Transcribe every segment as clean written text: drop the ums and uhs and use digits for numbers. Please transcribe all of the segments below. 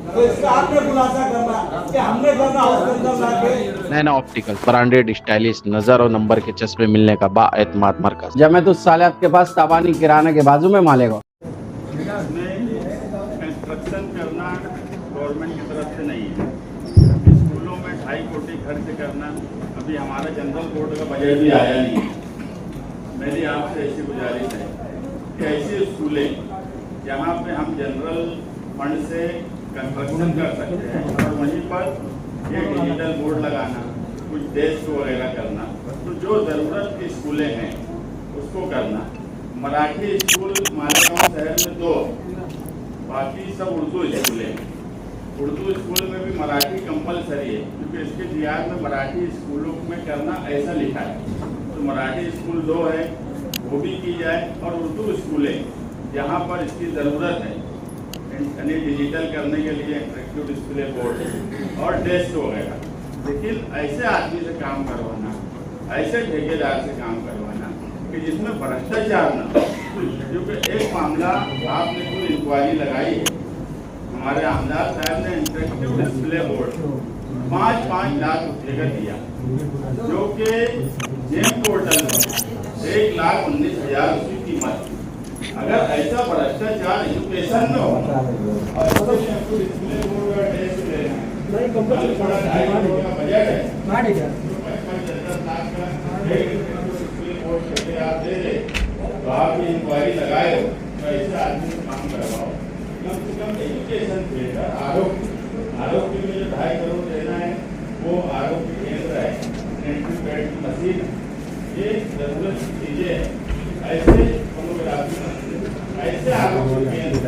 तो इसका आपने खुलासा करना कि हमने करना हाउस के अंदर लाके। नैना ऑप्टिकल, ब्रांडेड स्टाइलिश नजर और नंबर के चश्मे मिलने का बाएतमाद मरकज। जब मैं तो सालियात के पास ताबानी किराना के बाजू में मालेगा। कंस्ट्रक्शन करना गवर्नमेंट की तरफ से नहीं है। स्कूलों में 2.5 कोटी खर्च करना, अभी हमारा जनरल बोर्ड का बजट भी आया नहीं है। मेरी आपसे ऐसी गुजारिश है कि ऐसी स्कूलें जहाँ पे हम जनरल फंड से कंस्ट्रक्शन कर सकते हैं और वहीं पर ये डिजिटल बोर्ड लगाना, कुछ डेस्क वगैरह करना, तो जो ज़रूरत की स्कूलें हैं उसको करना। मराठी स्कूल मालेगांव शहर में 2, बाकी सब उर्दू स्कूलें हैं। उर्दू स्कूल में भी मराठी कंपलसरी है, क्योंकि इसके दिहार में मराठी स्कूलों में करना ऐसा लिखा है। तो मराठी स्कूल 2 है, वो भी की जाए, और उर्दू स्कूलें जहाँ पर इसकी ज़रूरत है, यानी डिजिटल करने के लिए इंटरेक्टिव डिस्प्ले बोर्ड और डेस्क वगैरह, लेकिन ऐसे आदमी से काम करवाना, ऐसे ठेकेदार से काम करवाना कि जिसमें भ्रष्टाचार न हो। क्योंकि एक मामला आपने कोई इंक्वायरी लगाई है, हमारे आमदार साहब ने इंटरेक्टिव डिस्प्ले बोर्ड 5-5 लाख रुपये का दिया, जो कि जेम पोर्टल में 1,19,000 उसकी कीमत। अगर ऐसा भ्रष्टाचार एजुकेशन में हो और डिस्प्ले बोर्ड का टेस्ट लेना है, बड़ा 2.5 करोड़ का बजट है, 10 लाख का डिस्प्ले बोर्ड करके आप दे दे, तो आप ये इंक्वायरी लगाए हो, तो ऐसे आदमी से काम करवाओ। कम से कम एजुकेशन देकर आरोग्य में जो 2.5 करोड़ देना है, वो आरोग्य केंद्र है, एंट्री बेड की मशीन, ये जरूरत की चीजें हैं। ऐसे फोटोग्राफी, ऐसे आरोग्य केंद्र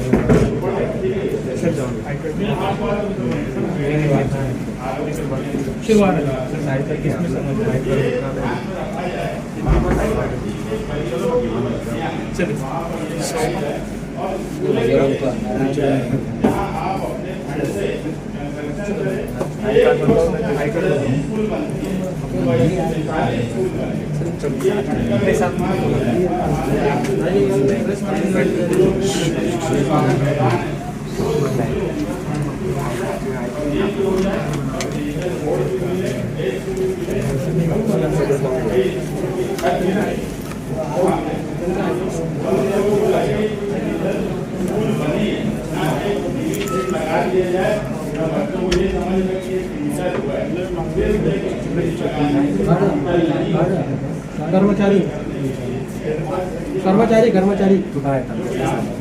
कर्मचारी कर्मचारी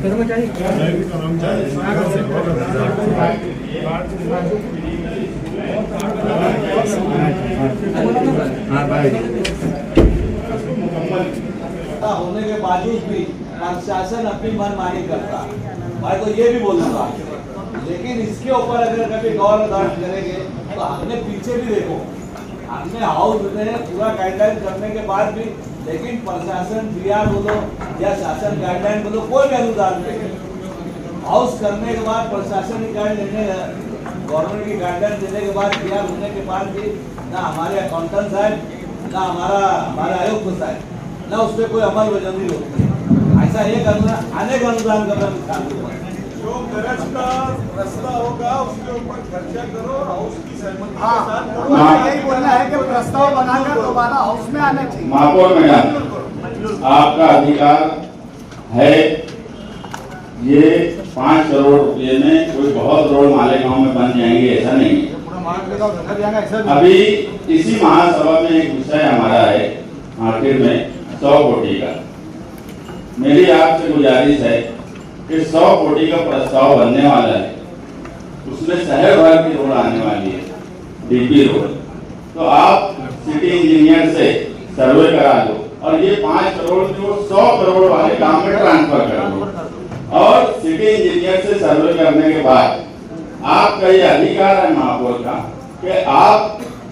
कर्मचारी कर्मचारी होने के बावजूद भी प्रशासन अपनी मनमानी करता है। भाई तो ये भी बोलूंगा, लेकिन इसके ऊपर अगर कभी गौर विधान करेंगे तो हमने पीछे भी देखो, हमने हाउस में पूरा गाइडलाइन करने के बाद भी, लेकिन प्रशासन डीआर बोलो या शासन गाइडलाइन बोलो, कोई भी अनुदान नहीं। हाउस करने के बाद प्रशासन की गाइड लेने, गवर्नमेंट की गाइडलाइन देने के बाद डीआर होने के बाद भी ना हमारे अकाउंटेंट साहब, ना हमारे आयुक्त साहब, ना उस पर कोई अमल वजनी होती है। ऐसा एक अनेक अनुदान का जो गरज का रास्ता होगा उसके ऊपर खर्चा करो और हाउस की सहमति के साथ यही बोलना है कि प्रस्ताव बनाकर दोबारा हाउस में आना चाहिए। महापौर मैडम, आपका अधिकार है, ये 5 करोड़ रुपये में कोई बहुत रोड मालेगांव में बन जाएंगे ऐसा नहीं है। अभी इसी महासभा में एक विषय हमारा है आखिर में 100 कोटी का। मेरी आपसे गुजारिश है कि 100 कोटी का प्रस्ताव बनने वाला है, उसमें शहर भर की रोड आने वाली है, डीपी रोड, तो आप सिटी इंजीनियर से सर्वे करा दो और ये 5 करोड़ जो 100 करोड़ वाले काम में ट्रांसफर कर दो। और सिटी इंजीनियर से सर्वे करने के बाद आपका ये अधिकार है महापौर का कि आप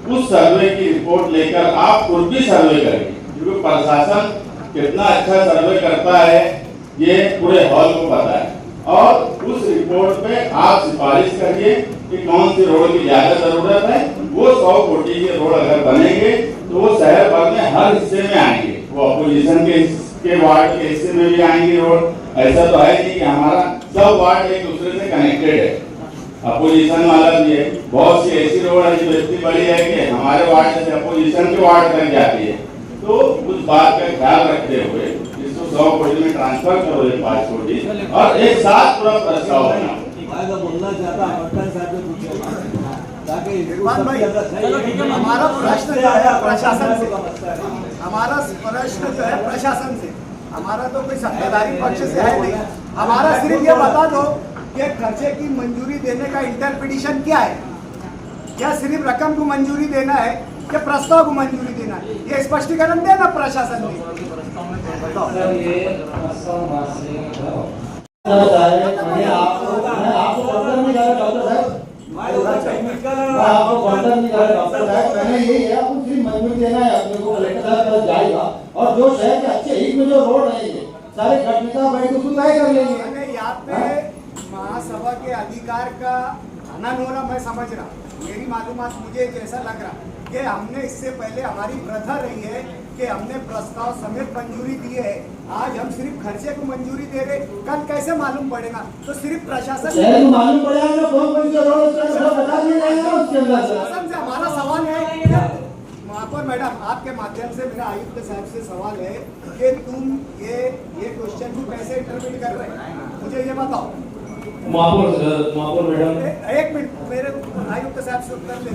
उस सर्वे की रिपोर्ट लेकर आप खुद भी सर्वे करेंगे, क्योंकि प्रशासन कितना अच्छा सर्वे करता है ये पूरे हॉल को पता है। और उस रिपोर्ट पे आप सिफारिश करिए कि कौन सी रोड की ज्यादा जरूरत है। वो 100 कोटी के रोड अगर बनेंगे तो वो शहर भर में हर हिस्से में आएंगे, वो अपोजिशन के वार्ड के हिस्से में भी आएंगे रोड। ऐसा तो है नहीं कि हमारा सब वार्ड एक दूसरे से कनेक्टेड है, अपोजिशन वाला भी है। बहुत सी ऐसी रोड है जो इतनी बड़ी है कि हमारे वार्ड से अपोजिशन के वार्ड तक जाती है। तो उस बात का ख्याल रखते हुए इसको 100 कोटी में ट्रांसफर करो, ये 5 कोटी, और एक साथ पूरा प्रस्ताव बनाओ। मैं तो बोलना चाहता पट्टन साहब से पूछे ताकि इरफान भाई, चलो ठीक है, हमारा प्रश्न जो है प्रशासन से, हमारा प्रश्न जो है प्रशासन से, हमारा तो कोई सत्ताधारी पक्ष से है नहीं। हमारा सिर्फ ये बता दो कि खर्चे की मंजूरी देने का इंटरप्रिटेशन क्या है, क्या सिर्फ रकम को मंजूरी देना है कि प्रस्ताव को मंजूरी देना है, ये स्पष्टीकरण देना प्रशासन ने। आपको बंधन नहीं कर डॉक्टर साहब, मैंने यही है, आपको सिर्फ मंजूरी देना है, अपने को कलेक्टर साहब जाएगा और जो शहर के अच्छे हित में जो रोड रहेंगे सारे खटनेता बैठ के उसको तय कर लेंगे। मैंने यहाँ पे महासभा के अधिकार का हनन हो रहा, मैं समझ रहा, मेरी मालूमात मुझे जैसा लग रहा कि हमने इससे पहले हमारी प्रथा रही है कि हमने प्रस्ताव समेत मंजूरी दी है, आज हम सिर्फ खर्चे को मंजूरी दे रहे, कल कैसे मालूम पड़ेगा? तो सिर्फ प्रशासन मालूम पड़ेगा, बता नहीं रहेगा उसके अंदर। प्रशासन से हमारा सवाल है, महापौर मैडम आपके माध्यम से मेरा आयुक्त साहब से सवाल है कि तुम ये क्वेश्चन को कैसे इंटरप्रेट कर रहे हैं, मुझे ये बताओ। महापौर मैडम, एक मिनट, मेरे आयुक्त साहब से उत्तर ले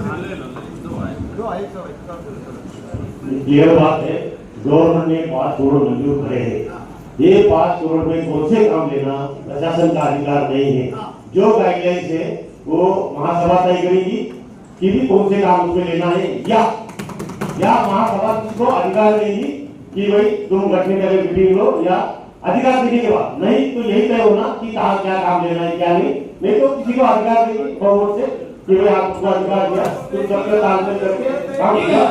यह बात है, गवर्नमेंट ने 5 करोड़ मंजूर करे हैं। ये 5 करोड़ में कौन से काम लेना प्रशासन का अधिकार नहीं है। जो गाइडलाइंस है वो महासभा तय करेगी कि भी कौन से काम उसमें लेना है, या महासभा को अधिकार देगी कि भाई तुम गठन करके मीटिंग लो, या अधिकार देने के बाद नहीं तो यही तय होना कि कहाँ क्या काम लेना है क्या नहीं तो किसी को अधिकार देगी गवर्नमेंट से कि भाई आपको अधिकार दिया, तुम सबके तालमेल करके काम किया।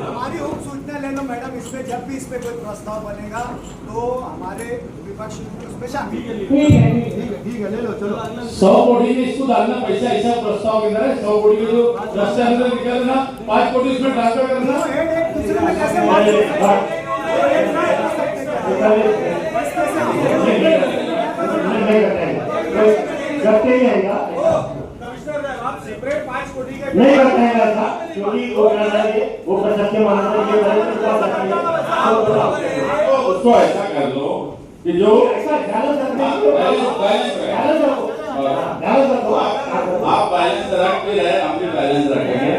हमारी उप सूचना ले लो मैडम, इसमें जब भी इस पे कोई प्रस्ताव बनेगा तो हमारे विपक्ष उसमें शामिल। ठीक है, ले लो, चलो। 100 कोटी में इसको डालना पैसा, ऐसा प्रस्ताव के अंदर है। 100 कोटी के जो रास्ते अंदर निकालना, 5 कोटी उसमें ट्रांसफर करना। एक दूसरे में कैसे बात करते ही आएगा, नहीं करते हैं ऐसा, क्योंकि वो कहना है वो प्रशासन मानना है उसको ऐसा कर लो कि जो आप बैलेंस रख भी रहे, हम भी बैलेंस रखेंगे।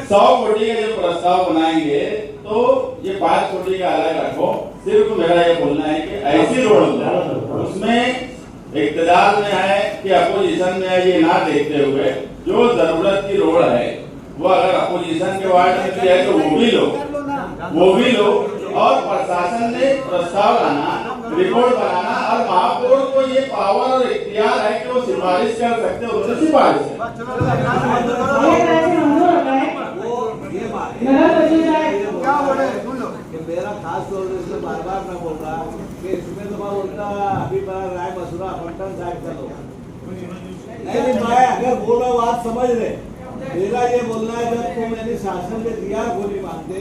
100 कोटी का जो प्रस्ताव बनाएंगे तो ये 5 कोटी का अलग रखो। सिर्फ मेरा ये बोलना है कि ऐसी रोड उसमें इक्तदार में है कि अपोजिशन में है, ये ना देखते हुए जो जरूरत की रोड है वो अगर अपोजिशन के वार्ड में भी है तो वो भी लो, और प्रशासन ने प्रस्ताव लाना, रिपोर्ट बनाना, और महापौर को ये पावर और इख्तियार है कि वो सिफारिश कर सकते हैं, उन्होंने सिफारिश क्या बोले सुन लो। मेरा खास तौर से बार बार मैं बोल रहा कि इसमें तो मैं बोलता अभी बड़ा राय मसूरा पट्टन साइड चलो नहीं, मैं अगर बोल रहा हूँ आप समझ रहे, मेरा ये बोलना है जब तुम मैंने शासन में दिया गोली मानते,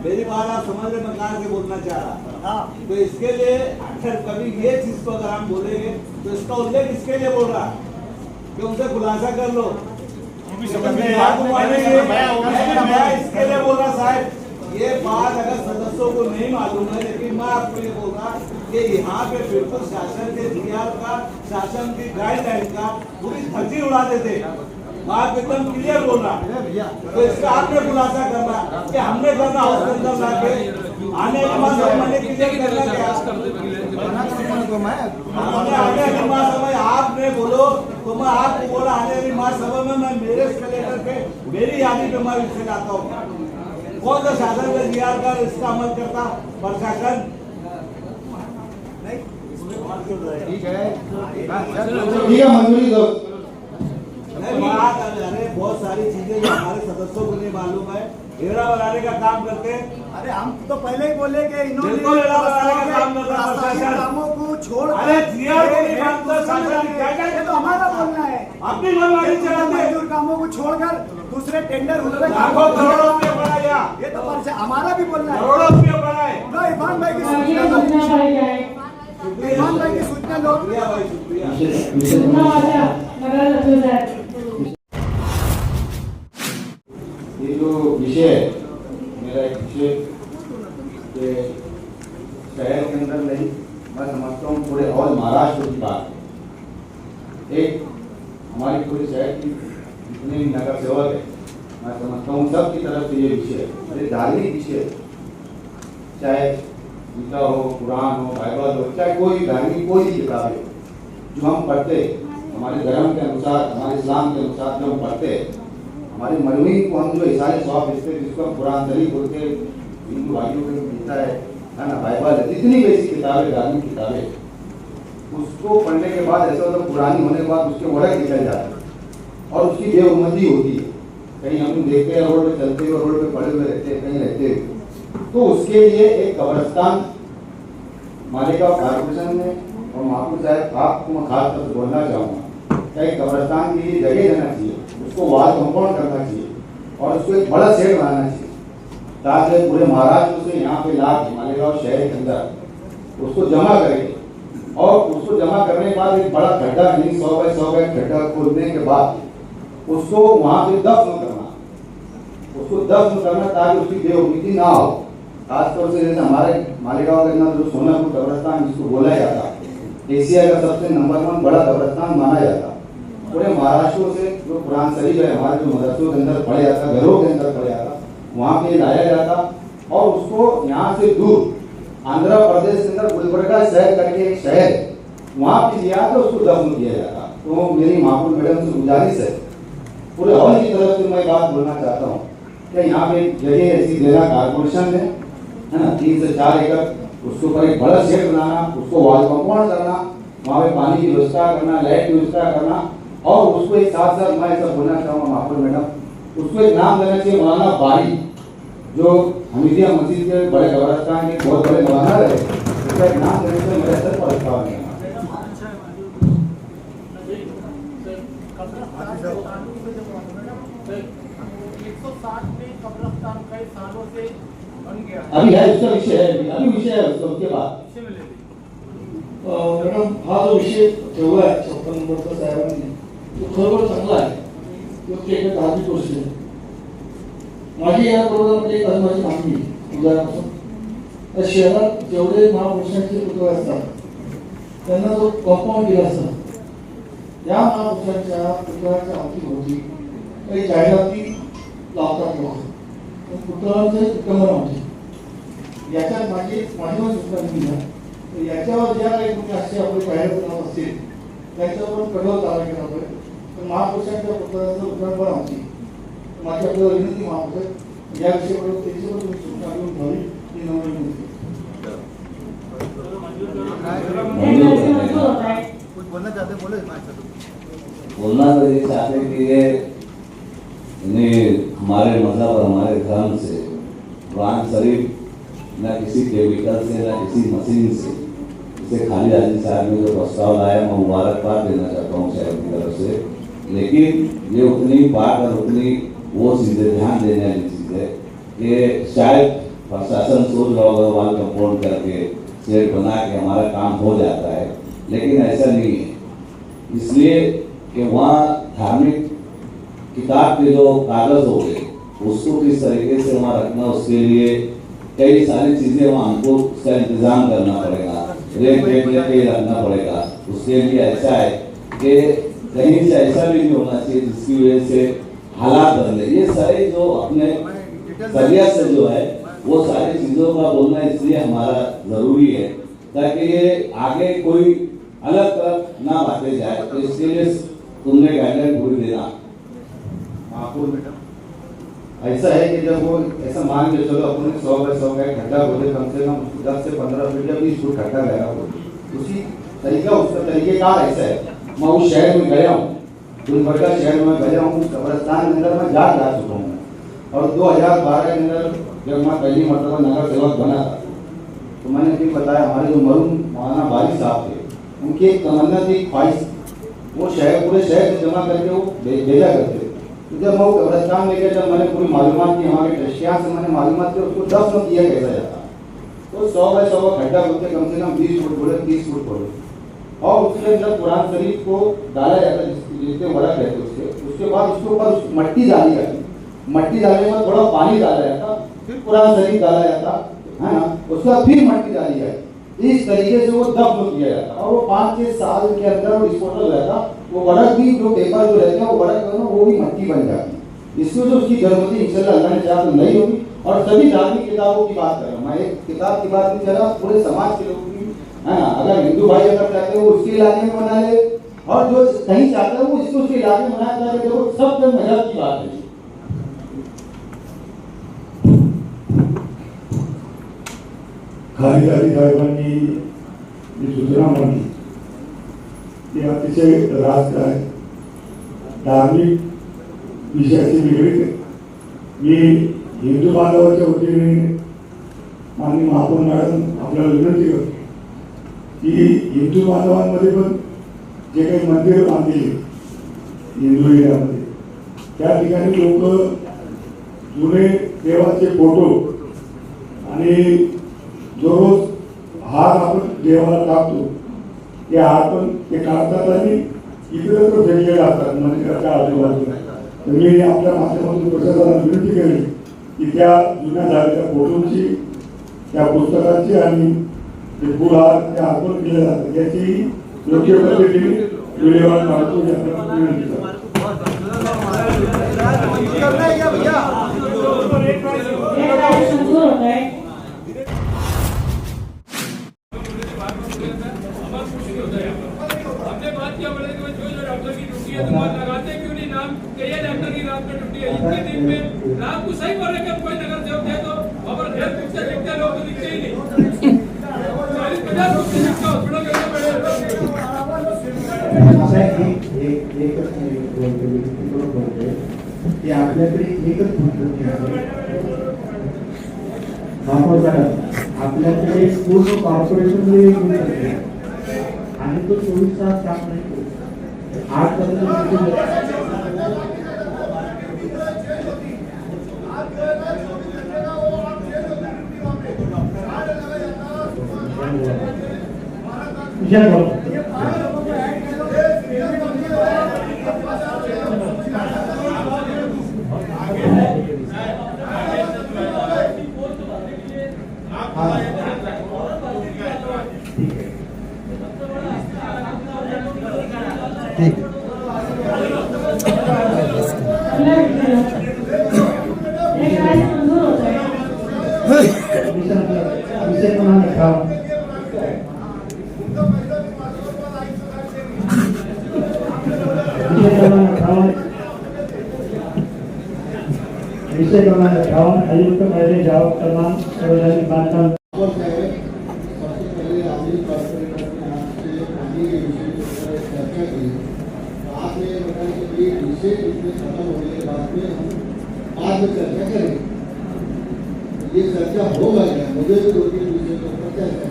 मेरी बात आप समझ रहे, मैं कहाँ से बोलना चाह रहा। तो इसके लिए अगर कभी ये चीज को अगर हम बोलेंगे तो इसका उल्लेख इसके लिए बोल रहा कि उनसे खुलासा कर लो। मैं इसके लिए बोल रहा साहब, ये बात अगर सदस्यों को नहीं मालूम है, लेकिन मैं आपको ये बोल रहा कि यहाँ पे बिल्कुल शासन के डीआर का, शासन की गाइडलाइन का पूरी धज्जी उड़ा देते। बात एकदम क्लियर बोल रहा, तो इसका आपने खुलासा करना कि हमने करना हाउस के अंदर लाके आने वाली महासभा मैंने क्लियर करना क्या आने वाली महासभा आपने बोलो तो मैं आपको बोला आने वाली महासभा में मैं मेरे कलेक्टर के मेरी यादी पे मैं इससे लाता हूँ। कौन सा शासन का डीआर का इसका अमल करता प्रशासन नहीं, ठीक है मंजूरी दो। बात अरे बहुत सारी चीजें जो हमारे सदस्यों को नहीं मालूम है, घेरा बनाने का काम करते हैं। अरे हम तो पहले ही बोले कि इन्होंने कामों को छोड़, अरे डीआर को नहीं मानते शासन, ये तो हमारा बोलना है, अपनी मनमानी चलाते हैं। मजदूर कामों को छोड़कर दूसरे टेंडर हुए लाखों करोड़ों रुपये बढ़ाया, ये तो हमारा भी बोलना है। करोड़ों रुपये बढ़ाए। इरफान भाई की सूचना लो। शुक्रिया भाई, शुक्रिया। ये जो विषय है, मेरा एक विषय कि शहर के अंदर नहीं, मैं समझता हूँ पूरे और महाराष्ट्र की बात है। एक हमारी पूरे शहर की जितने भी नगर सेवक है, मैं समझता हूँ सबकी तरफ से ये विषय है, अरे धार्मिक विषय है, चाहे गीता हो, कुरान हो, बाइबल हो, चाहे कोई भी धार्मिक कोई भी किताब हो, जो हम पढ़ते हमारे धर्म के अनुसार, हमारे इस्लाम के अनुसार जो हम पढ़ते हैं, हमारे मरहूम को हम जो इसारे सवाब भेजते हैं, जिसको हम कुरान शरीफ बोलते हैं, हिंदू भाइयों को मिलता है ना, बाइबल है, जितनी भी ऐसी किताबें, धार्मिक किताबें, उसको पढ़ने के बाद ऐसा होता है पुरानी होने के बाद उसके वर्ड निकल जाता है और उसकी बेउम्मती होती है। कहीं हम देखते हैं रोड पे चलते हुए, रोड पे पड़े हुए रहते हैं, कहीं रहते हैं, तो उसके लिए एक कब्रिस्तान मालेगांव कॉर्पोरेशन ने और महापुर साहब आपको मैं खास तौर से बोलना चाहूँगा, क्या एक कब्रिस्तान के लिए जगह देना चाहिए, उसको वाल कंपाउंड करना चाहिए और उसको एक बड़ा शेड बनाना चाहिए, ताकि पूरे महाराष्ट्र से यहाँ पे लाके मालेगांव शहर के अंदर उसको जमा करेंगे और उसको जमा करने के बाद एक बड़ा गड्ढा, नहीं 100 बाय 100 का गड्ढा खोदने के बाद उसको वहाँ पे दफन करना, उसको दफन करना ताकि उसकी बेउम्मीदी ना हो। खासतौर से जैसे हमारे मालेगांव के अंदर जो सोनापुर कब्रिस्तान जिसको बोला जाता, एशिया का सबसे नंबर 1 बड़ा कब्रिस्तान माना जाता, पूरे महाराष्ट्र से जो कुरान शरीफ है हमारे जो मदरसों के अंदर पढ़ा जाता, घरों के अंदर पढ़ा जाता, वहाँ पे लाया जाता और उसको यहाँ से दूर आंध्र प्रदेश के अंदर गुलबर्गा शहर करके एक शहर है, वहाँ पे लिया तो उसको दफन किया जाता। तो मेरी महापुर मैडम से गुजारिश है, पूरे हॉल की तरफ से मैं बात बोलना चाहता हूँ कि यहाँ पे जगह ऐसी देना कॉर्पोरेशन है ना, 3 से 4 एकड़, उसके ऊपर एक बड़ा शेड बनाना, उसको वॉल कंपाउंड करना, वहाँ पे पानी की व्यवस्था करना, लाइट की व्यवस्था करना और उसको एक साथ साथ मैं ऐसा बोलना चाहूँगा महापुर मैडम, उसको एक नाम देना चाहिए मौलाना बारी, जो हमीदिया मस्जिद के बड़े कब्रिस्तान के बहुत बड़े मौलाना रहे, उसका एक नाम देने से मेरे सर पर रखा है। अभी है उसका विषय है, अभी विषय है उसका, उसके बाद मॅडम हा जो विषय ठेवला आहे 56 नंबरचा साहेबांनी, तो खरोखर चांगला आहे, तो एक धार्मिक गोष्ट आहे। माझी या प्रोग्राममध्ये एक माझी मागणी उदाहरणार्थ त्या शहरात जेवढे महापुरुषांचे पुतळे असतात त्यांना जो कंपाऊंड दिला असता, या महापुरुषांच्या पुतळ्याच्या अवतीभोवती काही जाहिराती लावतात लोक, पुतळ्याचे उत्क्रमण होते, याच्यात माझी सूचना दिली आहे, तर याच्यावर ज्या काही तुम्ही असे आपले जाहिरात करत असतील त्यांच्यावर कठोर कारवाई केला पाहिजे। तर महापुरुषांच्या पुतळ्याचं उत्क्रमण होती, माझी आपल्याला विनंती महापुरुष या विषयावर त्याची पण तुम्ही सूचना घेऊन घ्यावी ही नम्र विनंती। बोलना चाहते बोले बोलना तो ये चाहते कि ये हमारे मजहब और हमारे धर्म से कुरान शरीफ न किसी केमिकल से न किसी मशीन से, इसे खाली आजी साहब ने जो प्रस्ताव लाया मैं मुबारकबाद देना चाहता हूँ शहर की तरफ से, लेकिन ये उतनी बात और उतनी वो चीज़ें ध्यान देने वाली चीज़ है कि शायद प्रशासन सोच रहा होगा वाल कंपाउंड करके शेड बना के हमारा काम हो जाता है, लेकिन ऐसा नहीं है। इसलिए कि वहाँ धार्मिक किताब के जो कागज हो गए उसको किस तरीके से वहाँ रखना, उसके लिए कई सारी चीज़ें वहाँ हमको उसका इंतजाम करना पड़ेगा, रेट लेके रखना पड़ेगा। उसके लिए ऐसा है कि कहीं से ऐसा भी नहीं होना चाहिए जिसकी वजह से हालात बदले। ये सारे जो अपने तबीयत से जो है वो सारी चीज़ों का बोलना इसलिए हमारा ज़रूरी है ताकि ये आगे कोई अलग तरफ ना बातें जाए, तो इसके लिए तुमने गाइडलाइन पूरी देना। महापुर मैडम ऐसा है कि जब वो ऐसा मान के चलो अपने 100 बाय 100 का खड्डा बोले, कम से कम 10 से 15 फीट या 20 फुट खड्डा गया हो, उसी तरीका उसका तरीकेकार ऐसा है। मैं उस शहर में गया हूँ, गुलबर्गा शहर में गया हूँ, कब्रिस्तान के अंदर मैं जा चुका हूँ और 2012 के अंदर जब मैं पहली मरतबा नगर सेवक बना था तो मैंने फिर बताया हमारे जो मरूम मौलाना बारी साहब थे, उनकी एक तमन्ना थी, ख्वाहिश, वो शहर पूरे शहर से जमा करके वो भेजा करते। तो जब मैं वो कब्रिस्तान में गया, जब मैंने पूरी मालूमात की, हमारे ट्रस्टियाँ से मैंने मालूमात की उसको दफन किया कैसा जाता, तो 100 बाय 100 का खड्डा बोलते कम से कम 20 फुट बोले, 30 फुट बोले और उसके अंदर कुरान शरीफ को डाला जाता है, जिसके वड़ा कहते हैं उसके बाद उसके ऊपर मट्टी डाली जाती, मट्टी डालने के बाद थोड़ा पानी डाला जाता, फिर कुरान शरीफ डाला जाता है ना, उसके बाद फिर मट्टी डाली जाती। इस तरीके से वो दफन किया जाता और वो 5-6 साल के अंदर वो डिस्पोजल रहता। वो वड़क भी जो पेपर जो रहते हैं वो वड़क जो है वो भी मट्टी बन जाती है। इसमें जो उसकी गर्भवती इंशाल्लाह अल्लाह ने चाहा तो नहीं होगी। और सभी धार्मिक किताबों की बात कर रहा हूँ मैं, एक किताब की बात नहीं कर रहा, पूरे समाज के लोगों की है ना। अगर हिंदू भाई अगर चाहते हैं वो उसके इलाके में मना ले, और जो नहीं चाहते हैं वो इसको उसके इलाके में मनाया जाए, देखो सब मजहब की बात है। खारीदारी साहेबांनी जी सूचना मांडली ती अतिशय रास्त आहे, धार्मिक विषयाची निगडीत आहे। मी हिंदू बांधवाच्या वतीने माननीय महापौर मॅडम आपल्याला विनंती करतो की हिंदू बांधवांमध्ये पण जे काही मंदिरं बांधलेली हिंदू एरियामध्ये त्या ठिकाणी लोक जुने देवाचे फोटो आणि जो रोज हार आपण देवाला टाकतो ते हार पण ते काढतात आणि इतरत्र फेकले जातात मंदिराच्या आजूबाजूला। तर मी आपल्या माध्यमातून प्रशासनाला विनंती केली की त्या जुन्या झालेल्या फोटोंची, त्या पुस्तकाची आणि ते फुलहार ते अर्पण केले जातात याची योग्य पद्धतीने विल्हेवाट लावतो याची विनंती करतो। लगाते क्यों नहीं नाम कि ये डॉक्टर की रात में ड्यूटी है, इतने दिन में रात को सही बोल रहे कि कोई नगर सेवक है तो वहाँ पर ढेर पिक्चर दिखते लोग तो दिखते ही नहीं, 40-50 लोग दिखते हॉस्पिटल करना पड़ेगा। की आपल्याकडे एकच पद्धती आहे महापौर मॅडम, आपल्याकडे पूर्ण कॉर्पोरेशनमध्ये एक मिनिट आहे आणि तो 24 तास काम नाही करत। 8 विषय क्रमांक 58 आयुक्त पहले जाओ तमाम सार्वजनिक बांधकाम। सबसे पहले आदमी कॉर्पोरेटर के हाथ से पानी के विषय पर चर्चा की। आपने बताया कि ये विषय इसमें खत्म होने के बाद में हम बाद में चर्चा करें। ये चर्चा होगा क्या, मुझे भी 2-3 विषय के ऊपर चर्चा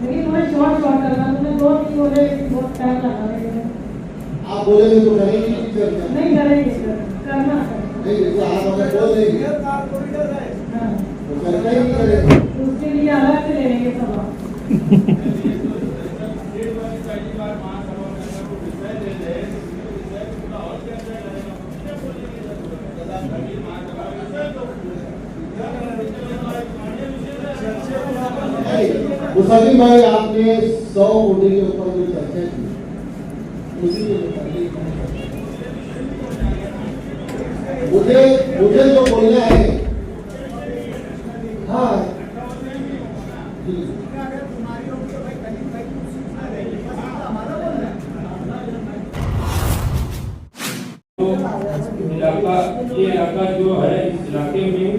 लेकिन मैं शॉर्ट करना, तुमने 2-3 बोले बहुत टाइम लगा। आप बोलेंगे तो करेंगे नहीं चर्चा? नहीं करेंगे, करना नहीं, जैसे आप अगर बोल देंगे तो चर्चा ही नहीं करेंगे, उसके लिए अलग से लेंगे सभा। मुसाफिर भाई, आपने 100 कोटी के ऊपर जो चर्चा की उसी के मुताबिक मुझे जो बोलना है, हाँ ये इलाका जो है, इस इलाके में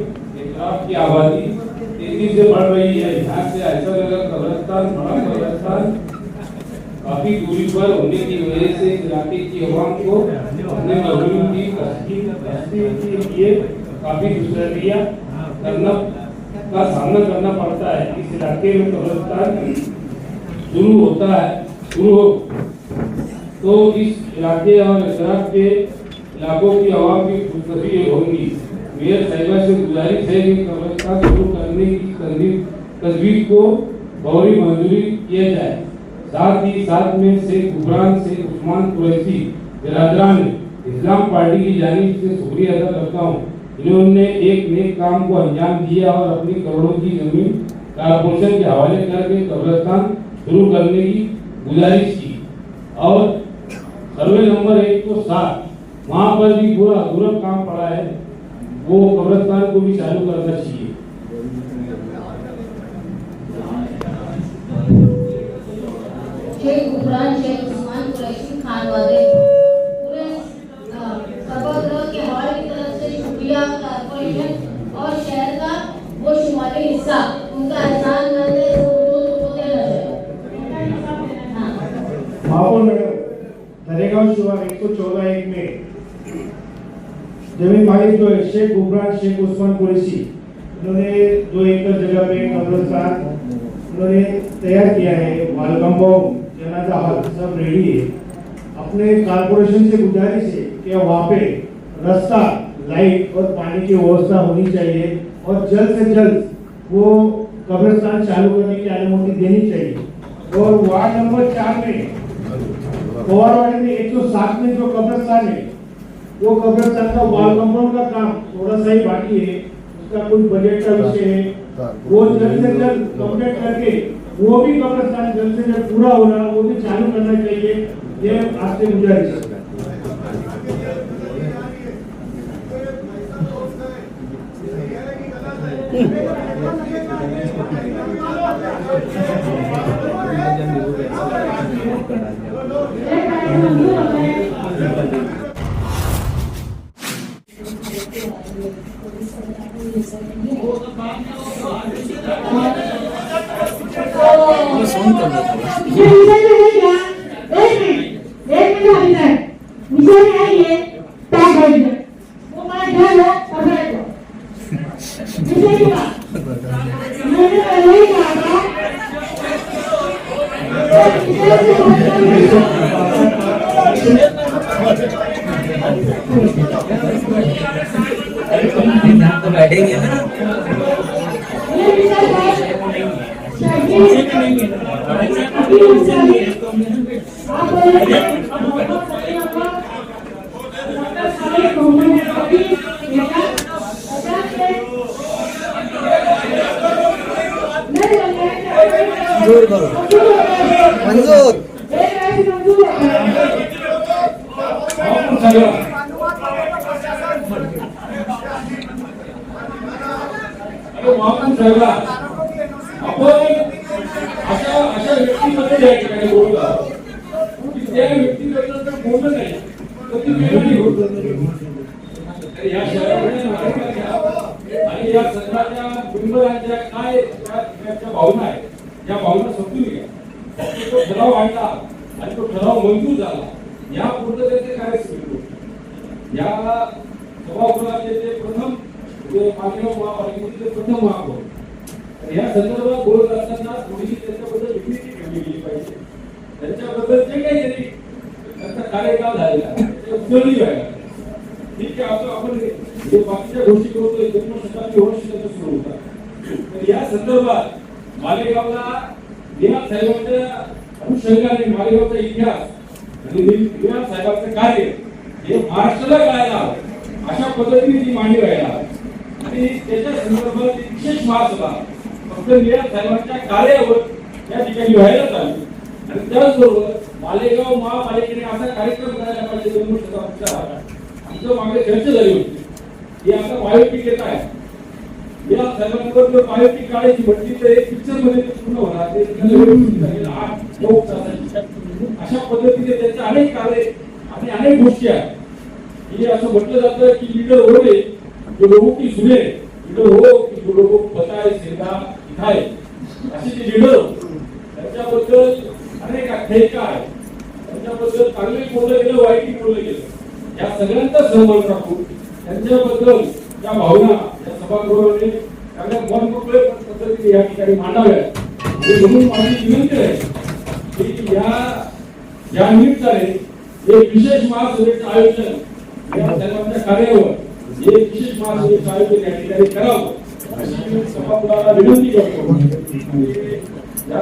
इतराफ की आबादी तेजी से बढ़ रही है। यहाँ से ऐसा लगा कब्रिस्तान, बड़ा कब्रिस्तान काफी दूरी पर होने की वजह से इलाके की आवाम को अपने मजलूम की कस्ती के लिए काफी दुश्मनियां का सामना करना पड़ता है। इस इलाके में कब्रिस्तान शुरू होता है तो इस इलाके और इतराफ के इलाकों की आवाम की खुशखबरी होंगी। मेयर साहिबा से गुजारिश है कि कब्रिस्तान शुरू करने की तजवीज को फौरी मंजूरी किए जाए। साथ में शेख गुबरान शेख उस्मान कुरैशी बिरादरान इस्लाम पार्टी की जानिब से शुक्रिया अदा करता हूँ। इन्होंने एक नेक काम को अंजाम दिया और अपनी करोड़ों की जमीन कारपोरेशन के हवाले करके कब्रिस्तान शुरू करने की गुजारिश की और सर्वे नंबर 107 वहाँ पर भी पूरा अधूरा काम पड़ा है, वो कब्रिस्तान को भी चालू करना चाहिए। शेख गुबरान शेख उस्मान कुरैशी खानवादे पूरे सभागृह के हॉल की तरफ से शुक्रिया। कारपोरेशन और शहर का वो शुमारी हिस्सा उनका एहसानमंद है, उनको देना चाहिए। महापौर मैडम, दरेगांव शिवार 114-1 में जमीन मालिक जो है शेख गुबरान शेख उस्मान कुरैशी, उन्होंने 2 एकड़ जगह पे कब्रिस्तान उन्होंने तैयार किया है। वाल कंपाउंड, जनाजा हॉल सब रेडी है। अपने कारपोरेशन से गुजारिश है कि वहाँ पे रास्ता, लाइट और पानी की व्यवस्था होनी चाहिए और जल्द से जल्द वो कब्रिस्तान चालू करने की अनुमति देनी चाहिए। और वार्ड नंबर 4 में कोवारवाड़ी में 107 में जो कब्रिस्तान है, वो कब्रिस्तान का वाल कंपाउंड का काम थोड़ा सा ही बाकी है, उसका कुछ बजट का विषय है, वो जल्द से जल्द कंप्लीट करके वो भी कब्रिस्तान जल्द से जल्द पूरा होना, वो भी चालू करना चाहिए। ये आपसे गुजारिश है। बैठेंगे ना मंजूर करो, मंजूर अशा व्यक्तीमध्ये या ठिकाणी बोलला की त्या व्यक्तीबद्दल तर बोललं नाही तर ती वेगळी होत या शहरामध्ये आणि या सगळ्या बिंबळांच्या काय त्या भावना आहेत, या भावना समजून घ्या। तो ठराव आणला आणि तो ठराव मंजूर झाला, या पूर्णतेचे कार्य सुरू या सभागृहाचे ते प्रथम माननीय महापालिकेचे प्रथम महापौर या संदर्भात बोलत असताना थोडीशी त्यांच्याबद्दल विकृती ठेवली गेली पाहिजे। त्यांच्याबद्दल जे काही त्यांनी त्यांचा कार्यकाळ झालेला ते उचलली व्हायला ठीक आहे। आपण जे बाकीच्या गोष्टी करतोय जन्मशताब्दी वर्ष त्याचा सुरू होता, तर या संदर्भात मालेगावला निनाद साहेबांच्या अनुषंगाने मालेगावचा इतिहास आणि निनाद साहेबांचं कार्य हे महाराष्ट्राला कळायला हवं अशा पद्धतीने ती मांडणी व्हायला आणि त्याच्या संदर्भात विशेष महासभा फक्त निनाद साहेबांच्या कार्यावर या ठिकाणी व्हायला चालली आणि त्याचबरोबर मालेगाव महापालिकेने असा कार्यक्रम करायला पाहिजे जन्मशताब्दीच्या भागात। आमच्या मागे चर्चा झाली होती की आता बायोपिक येत आहे, या साहेबांवर जर बायोपिक काढायची म्हटली तर एक पिक्चर मध्ये पूर्ण होणार, 8-9 तासाची अशा पद्धतीने त्यांचे अनेक कार्य आणि अनेक गोष्टी आहेत की असं म्हटलं जातं की लीडर हो रे जो लोगों की सुने, लीडर हो की जो लोगों को बताए सीधा दिखाए, असे जे लीडर त्यांच्याबद्दल अनेक आख्यायिका आहेत, त्यांच्याबद्दल चांगले बोललं गेलं वाईटही बोललं गेलं, या सगळ्यांचा सहभाग राखून त्यांच्याबद्दल या भावना या सभागृहाने चांगल्या मनमोकळे पद्धतीने या ठिकाणी मांडाव्यात म्हणून माझी विनंती आहे की या निमित्ताने एक विशेष महासभेचं आयोजन या सर्वांच्या कार्यावर एक विशेष महासभेचं आयोजन या ठिकाणी करावं अशी मी सभागृहाला विनंती करतो। त्या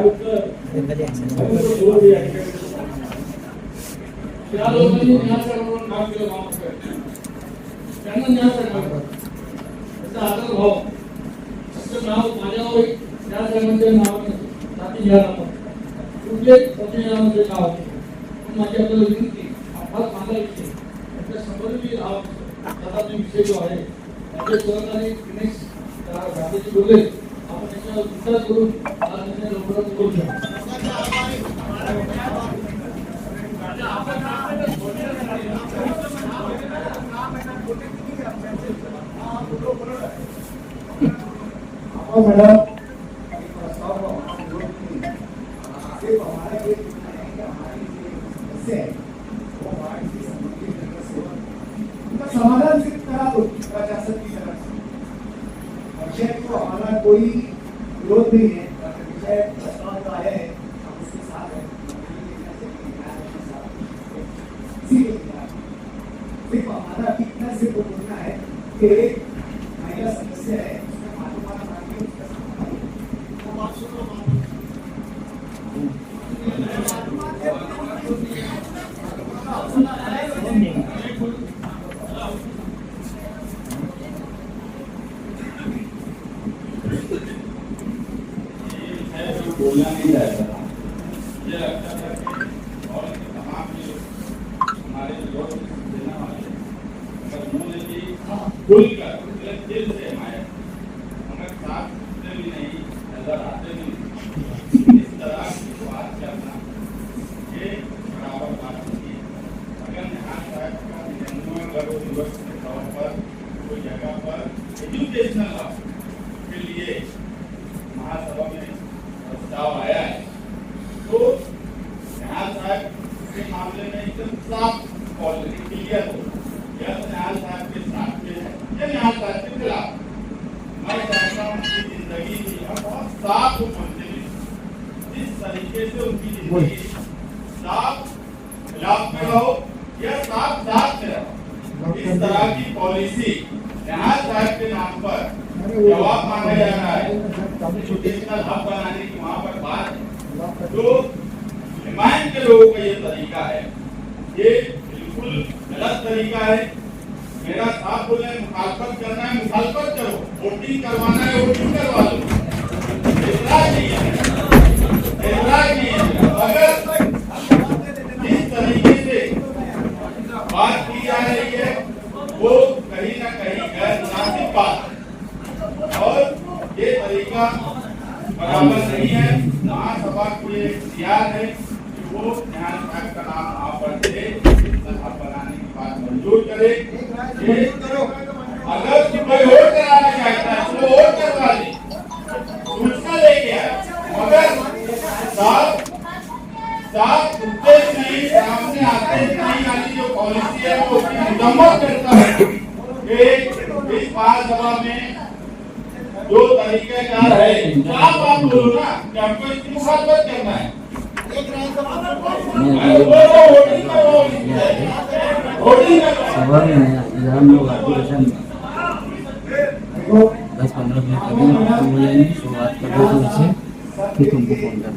लोकांनी न्यायालयाकडून काम केलं गावाकडे, त्यांना न्यायालयाकडे त्याचा आदर भाव असं नाव माझ्यावर न्यायालयामध्ये नावाने जाती नाव कुठले प्रतिनिधीमध्ये नाव माझी आपल्याला विनंती फार चांगला विषय त्याच्या समोर मी दादा विषय जो आहे माझे सहकारी दिनेश गांधीजी बोलले आपण त्याच्यावर विचार करून आज त्याच्या लवकरात करू शकतो. मैडम समाधान सिर्फ करा दो प्रशासन की तरफ से विषय को हमारा कोई विरोध नहीं है, विषय प्रस्ताव जो आया है हम उसके साथ हैं, सिर्फ हमारा इतना सिर्फ बोलना है कि एक महिला सदस्य है बोलना नहीं चाहता था, ये लगता था कि और तमाम हमारे लोग देना वाले अगर उन्होंने भी खुलकर दिल से हमारे मगर साथ भी नहीं नजर आते नहीं इस तरह की बात करना ये बराबर बात नहीं है। अगर यहाँ साहब का जन्मदिन दिवस के तौर पर कोई जगह पर एजुकेशनल के लिए महासभा में प्रस्ताव आया है तो न्याय साहब के मामले में एकदम साफ ऑलरेडी क्लियर हो या तो न्याय साहब के साथ में है या न्याय साहब के खिलाफ। मैं चाहता हूँ उनकी जिंदगी भी बहुत साफ होते हुए जिस तरीके से उनकी जिंदगी साफ खिलाफ में रहो या साफ साथ में रहो, इस तरह की पॉलिसी न्याय साहब के नाम पर जवाब मांगा जा रहा है। एजुकेशनल हब बनाने की वहाँ पर बात है जो हिमायत के लोगों का ये तरीका है, ये बिल्कुल गलत तरीका है। मेरा साफ बोले मुखालफत करना है मुखालफत करो, वोटिंग करवाना है वोटिंग करवा लो, ऐतराज नहीं है, ऐतराज नहीं है। अगर जिस तरीके से बात की जा रही है वो कहीं ना कहीं गैर मुनासिब बात है और ये तरीका बराबर नहीं है। महासभा को ये इख्तियार है कि वो न्याय साहब का नाम वहाँ पर दे, बनाने की बात मंजूर करे। अगर कोई वोट कराना चाहता है तो वोट करवा दे, सूचना लेके आए, मगर साफ उद्देश्य ही सामने आते नहीं आने जो पॉलिसी है वो उसकी मजम्मत करता है कि इस महासभा में जो तरीके का है आप बोलो ना कि हमको इसकी मुखालफत करना है। सभा में हम लोग एप्लीकेशन 10-15 मिनट लगे तो बोलेंगे शुरुआत कर दो तुमसे फिर तुमको फोन कर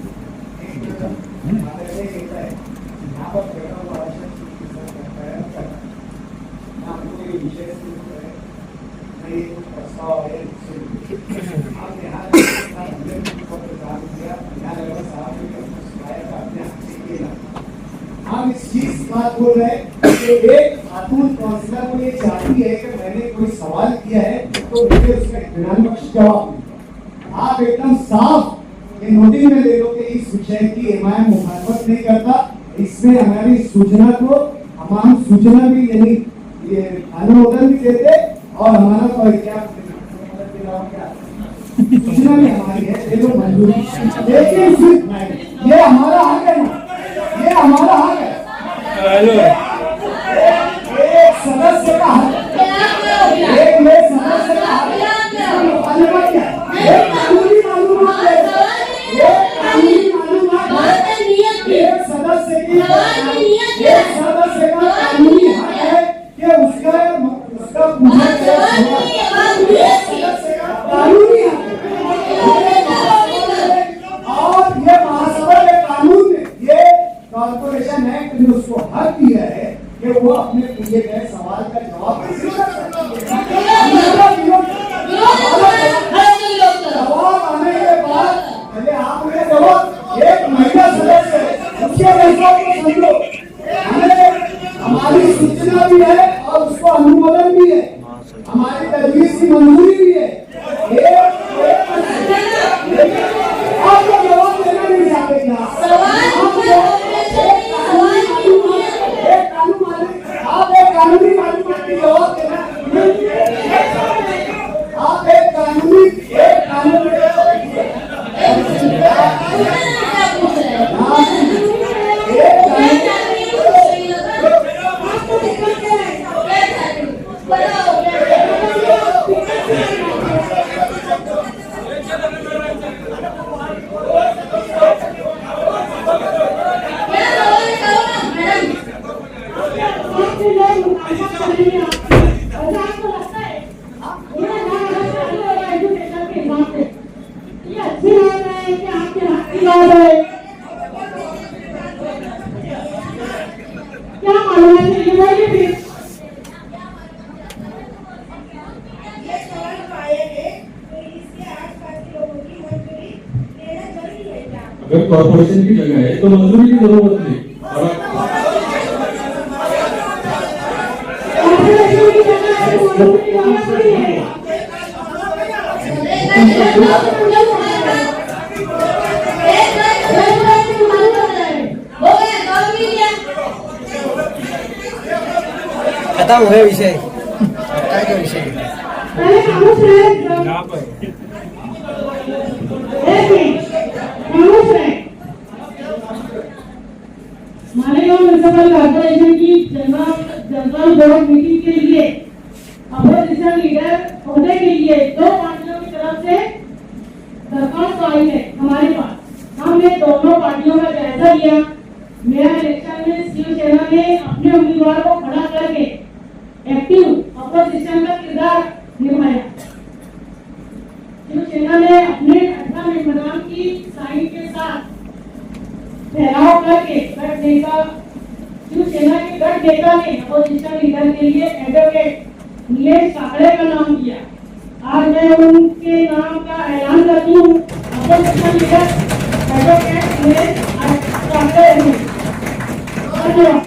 हम इस चीज बात बोल रहे हैं कि एक खातून काउंसलर को ये चाहती है कि मैंने कोई सवाल किया है तो मुझे उसका इत्मीनान बख्श जवाब दो। आप एकदम साफ नोटिस में ले लो कि इस विषय की एमआईएम मुखालफत नहीं करता, इसमें हमारी सूचना को हम सूचना भी यानी ये अनुमोदन भी देते और हमारा तो क्या सूचना भी हमारी है, ये लोग मंजूरी, लेकिन सिर्फ ये हमारा हक है ना, ये हमारा हक है। एक सदस्य का हक, एक में सदस्य का हक, एक कानूनी मालूमात है, एक कानूनी मालूमात है, एक सदस्य का कानूनी हक है कि उसका पूछा कानूनी हक है और ये एक्ट ने उसको हक दिया है कि वो अपने पूछे गए सवाल का जवाब जवाब आने के बाद पहले आपने जवाब एक महिला सदस्य उसके समझो हमारी सूचना भी है और उसको अनुमोदन भी है, हमारी तजवीज की मंजूरी भी है। आपको जवाब देना नहीं चाहते क्या? आप एक कानूनी मालूमात की जवाब देना, आप एक कानूनी अगर कॉर्पोरेशन की जगह है तो मंजूरी की जरूरत नहीं। खत्म हुए विषय काय का विषय मालेगांव म्युनिसिपल कॉर्पोरेशन की जनरल बोर्ड मीटिंग के लिए अपोजिशन लीडर होने के लिए दो पार्टियों की तरफ से दरखास्त आई है हमारे पास। हमने दोनों पार्टियों का जायजा लिया। मेरा इलेक्शन में शिवसेना ने अपने उम्मीदवार को खड़ा करके एक्टिव अपोजिशन का किरदार निभाया। शिवसेना ने अपने 18 मेंबरों की साइन के साथ ठहराव करके गठ नेता शिवसेना के गठ नेता ने अपोजिशन लीडर के लिए एडवोकेट नीलेश काकड़े का नाम दिया। आज मैं उनके नाम का ऐलान करती हूँ। Opposition leader advocate Nilesh Kakade.